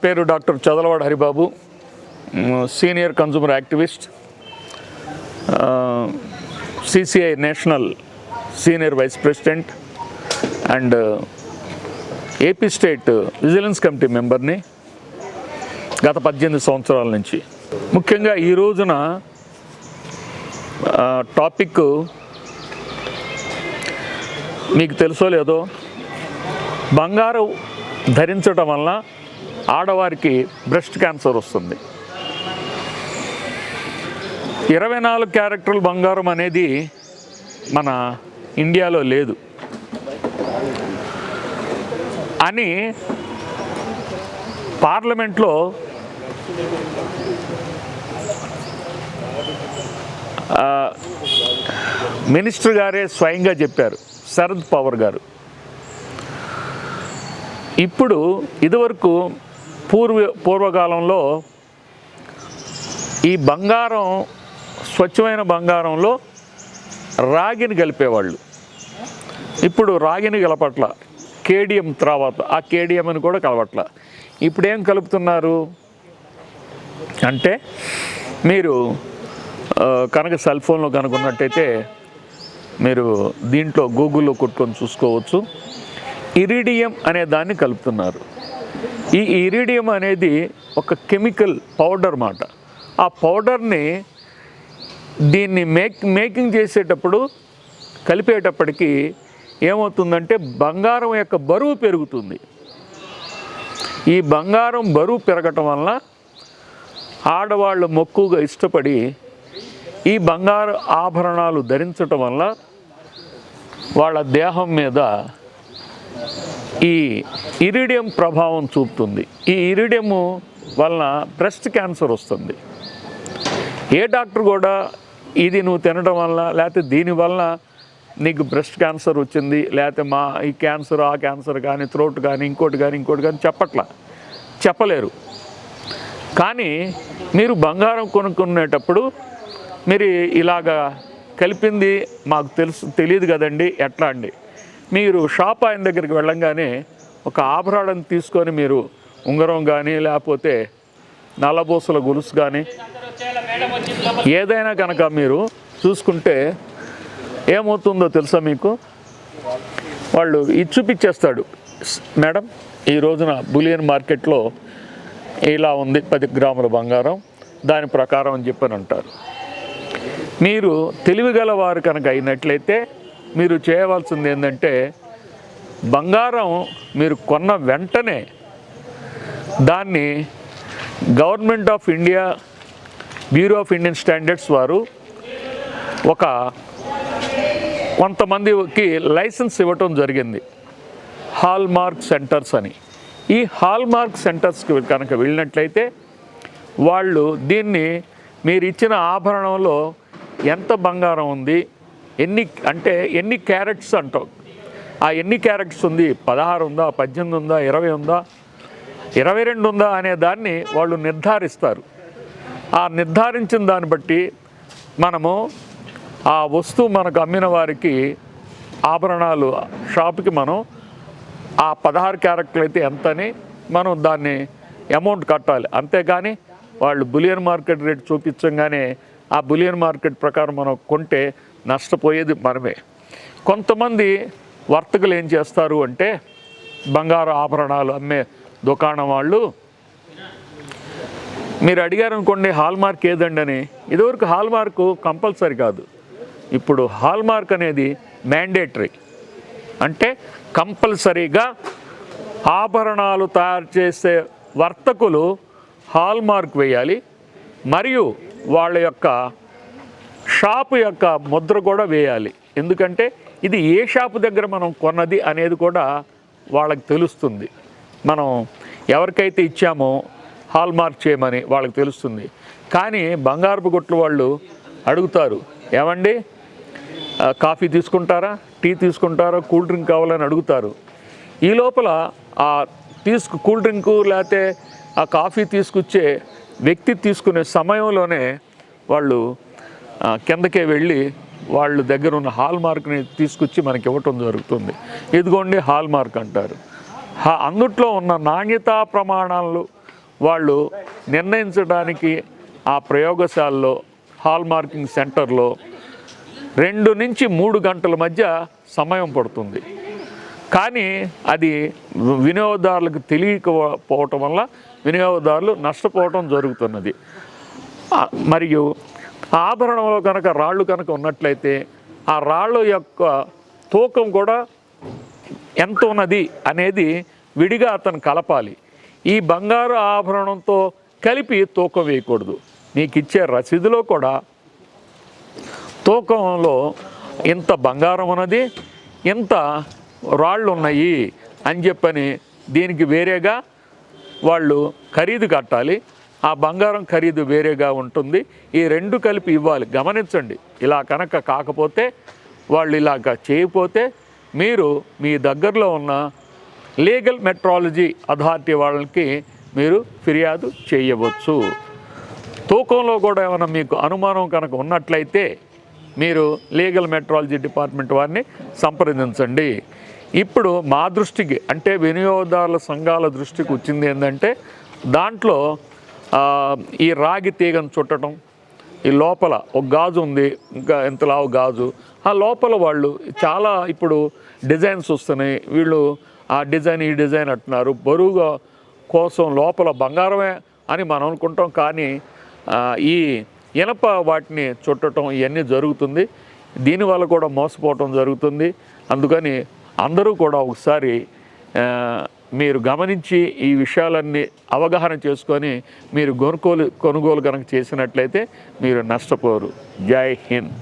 పేరు doctor Chadalavada Haribabu, senior consumer activist, CCI national senior vice president and AP state vigilance committee మెంబర్ని గత 18 సంవత్సరాల నుంచి. ముఖ్యంగా ఈ రోజున టాపిక్ మీకు తెలుసో లేదో, బంగారం ధరించడం వల్ల ఆడవారికి బ్రెస్ట్ క్యాన్సర్ వస్తుంది. 24 క్యారెక్టర్ల బంగారం అనేది మన ఇండియాలో లేదు అని పార్లమెంట్లో మినిస్టర్ గారే స్వయంగా చెప్పారు, శరద్ పవార్ గారు. ఇప్పుడు ఇదివరకు పూర్వకాలంలో ఈ బంగారం, స్వచ్ఛమైన బంగారంలో రాగిని కలిపేవాళ్ళు. ఇప్పుడు రాగిని కలపట్ల, కేడియం తర్వాత ఆ కేడియం అని కూడా కలపట్ల. ఇప్పుడేం కలుపుతున్నారు అంటే, మీరు కనుక సెల్ ఫోన్లో కనుక్కున్నట్టయితే మీరు దీంట్లో గూగుల్లో కొట్టుకొని చూసుకోవచ్చు. ఇరిడియం అనే దాన్ని కలుపుతున్నారు. ఈ ఇరిడియం అనేది ఒక కెమికల్ పౌడర్ మాట. ఆ పౌడర్ని దీన్ని మేకింగ్ చేసేటప్పుడు కలిపేటప్పటికి ఏమవుతుందంటే బంగారం యొక్క బరువు పెరుగుతుంది. ఈ బంగారం బరువు పెరగటం వల్ల ఆడవాళ్ళు మొక్కుగా ఇష్టపడి ఈ బంగారు ఆభరణాలు ధరించటం వల్ల వాళ్ళ దేహం మీద ఈ ఇరిడియం ప్రభావం చూపుతుంది. ఈ ఇరిడియము వలన బ్రెస్ట్ క్యాన్సర్ వస్తుంది. ఏ డాక్టర్ కూడా ఇది నువ్వు తినడం వల్ల, లేకపోతే దీనివల్ల నీకు బ్రెస్ట్ క్యాన్సర్ వచ్చింది, లేకపోతే ఈ క్యాన్సర్ ఆ క్యాన్సర్ కానీ, థ్రోట్ కానీ, ఇంకోటి కానీ చెప్పలేరు. కానీ మీరు బంగారం కొనుక్కునేటప్పుడు మీరు ఇలాగా కలిపింది మాకు తెలియదు కదండి, ఎట్లా అండి? మీరు షాప్ ఆయన దగ్గరికి వెళ్ళంగానే ఒక ఆభరణం తీసుకొని మీరు ఉంగరం కానీ, లేకపోతే నల్లబోసల గొలుసు కానీ ఏదైనా కనుక మీరు చూసుకుంటే ఏమవుతుందో తెలుసా మీకు? వాళ్ళు ఇది చూపించేస్తాడు, మేడం ఈ రోజున బులియన్ మార్కెట్లో ఇలా ఉంది 10 గ్రాముల బంగారం, దాని ప్రకారం అని చెప్పని అంటారు. మీరు తెలివిగల వారు కనుక అయినట్లయితే మీరు చేయవలసింది ఏంటంటే, బంగారం మీరు కొన్న వెంటనే దాన్ని government of India, bureau of Indian standards వారు కొంతమందికి లైసెన్స్ ఇవ్వటం జరిగింది, హాల్మార్క్ సెంటర్స్ అని. ఈ హాల్మార్క్ సెంటర్స్కి కనుక వెళ్ళినట్లయితే వాళ్ళు దీన్ని మీరు ఇచ్చిన ఆభరణంలో ఎంత బంగారం ఉంది, ఎన్ని క్యారెట్స్ అంటాం, ఆ ఎన్ని క్యారెట్స్ ఉంది, 16 ఉందా, 18 ఉందా, 20 ఉందా, 22 ఉందా అనే దాన్ని వాళ్ళు నిర్ధారిస్తారు. ఆ నిర్ధారించిన దాన్ని బట్టి మనము ఆ వస్తువు మనకు అమ్మిన వారికి ఆభరణాలు షాప్కి మనం ఆ 16 క్యారెట్లు అయితే ఎంతని మనం దాన్ని అమౌంట్ కట్టాలి. అంతేగాని వాళ్ళు బులియన్ మార్కెట్ రేట్ చూపించగానే ఆ బులియన్ మార్కెట్ ప్రకారం మనం కొంటే నష్టపోయేది మనమే. కొంతమంది వర్తకులు ఏం చేస్తారు అంటే, బంగారు ఆభరణాలు అమ్మే దుకాణం వాళ్ళు మీరు అడిగారు అనుకోండి హాల్మార్క్ ఏదండి అని. ఇదివరకు హాల్మార్క్ కంపల్సరీ కాదు, ఇప్పుడు హాల్మార్క్ అనేది మ్యాండేటరీ. అంటే కంపల్సరీగా ఆభరణాలు తయారు చేసే వర్తకులు హాల్మార్క్ వేయాలి, మరియు వాళ్ళ యొక్క షాపు యొక్క ముద్ర కూడా వేయాలి. ఎందుకంటే ఇది ఏ షాపు దగ్గర మనం కొన్నది అనేది కూడా వాళ్ళకి తెలుస్తుంది. మనం ఎవరికైతే ఇచ్చామో హాల్మార్క్ చేయమని వాళ్ళకి తెలుస్తుంది. కానీ బంగారపు కొట్లు వాళ్ళు అడుగుతారు, ఏమండి కాఫీ తీసుకుంటారా, టీ తీసుకుంటారా, కూల్ డ్రింక్ కావాలని అడుగుతారు. ఈ లోపల ఆ కూల్ డ్రింకు లేకపోతే ఆ కాఫీ తీసుకొచ్చే వ్యక్తి తీసుకునే సమయంలోనే వాళ్ళు కిందకే వెళ్ళి వాళ్ళ దగ్గర ఉన్న హాల్మార్క్ని తీసుకొచ్చి మనకి ఇవ్వటం జరుగుతుంది. ఇదిగోండి హాల్మార్క్ అంటారు. అందుట్లో ఉన్న నాణ్యతా ప్రమాణాలు వాళ్ళు నిర్ణయించడానికి ఆ ప్రయోగశాలలో హాల్ మార్కింగ్ సెంటర్లో 2 నుంచి 3 గంటల మధ్య సమయం పడుతుంది. కానీ అది వినియోగదారులకు తెలియకపోవటం వల్ల వినియోగదారులు నష్టపోవటం జరుగుతున్నది. మరియు ఆభరణంలో కనుక రాళ్ళు కనుక ఉన్నట్లయితే ఆ రాళ్ళ యొక్క తూకం కూడా ఎంత ఉన్నది అనేది విడిగా అతను కలపాలి. ఈ బంగారు ఆభరణంతో కలిపి తూకం వేయకూడదు. మీకు ఇచ్చే రసీదులో కూడా తూకంలో ఇంత బంగారం ఉన్నది, ఇంత రాళ్ళు ఉన్నాయి అని చెప్పని దీనికి వేరేగా వాళ్ళు ఖరీదు కట్టాలి. ఆ బంగారం ఖరీదు వేరేగా ఉంటుంది. ఈ 2 కలిపి ఇవ్వాలి. గమనించండి, ఇలా కనుక కాకపోతే వాళ్ళు ఇలాగ చేయకపోతే మీరు మీ దగ్గరలో ఉన్న లీగల్ మెట్రాలజీ అథారిటీ వాళ్ళకి మీరు ఫిర్యాదు చేయవచ్చు. తూకంలో కూడా ఏమైనా మీకు అనుమానం కనుక ఉన్నట్లయితే మీరు లీగల్ మెట్రాలజీ డిపార్ట్మెంట్ వారిని సంప్రదించండి. ఇప్పుడు మా దృష్టికి అంటే వినియోగదారుల సంఘాల దృష్టికి వచ్చింది ఏంటంటే దాంట్లో ఈ రాగి తీగను చుట్టడం, ఈ లోపల ఒక గాజు ఉంది, ఇంకా ఎంతలావు గాజు, ఆ లోపల వాళ్ళు చాలా ఇప్పుడు డిజైన్స్ వస్తున్నాయి. వీళ్ళు ఆ డిజైన్ ఈ డిజైన్ అంటున్నారు. బరువుగా కోసం లోపల బంగారమే అని మనం అనుకుంటాం, కానీ ఈ ఇనప వాటిని చుట్టడం ఇవన్నీ జరుగుతుంది. దీనివల్ల కూడా మోసపోవటం జరుగుతుంది. అందుకని అందరూ కూడా ఒకసారి మీరు గమనించి ఈ విషయాలన్నీ అవగాహన చేసుకొని మీరు కొనుగోలు కనుక చేసినట్లయితే మీరు నష్టపోరు. జై హింద్.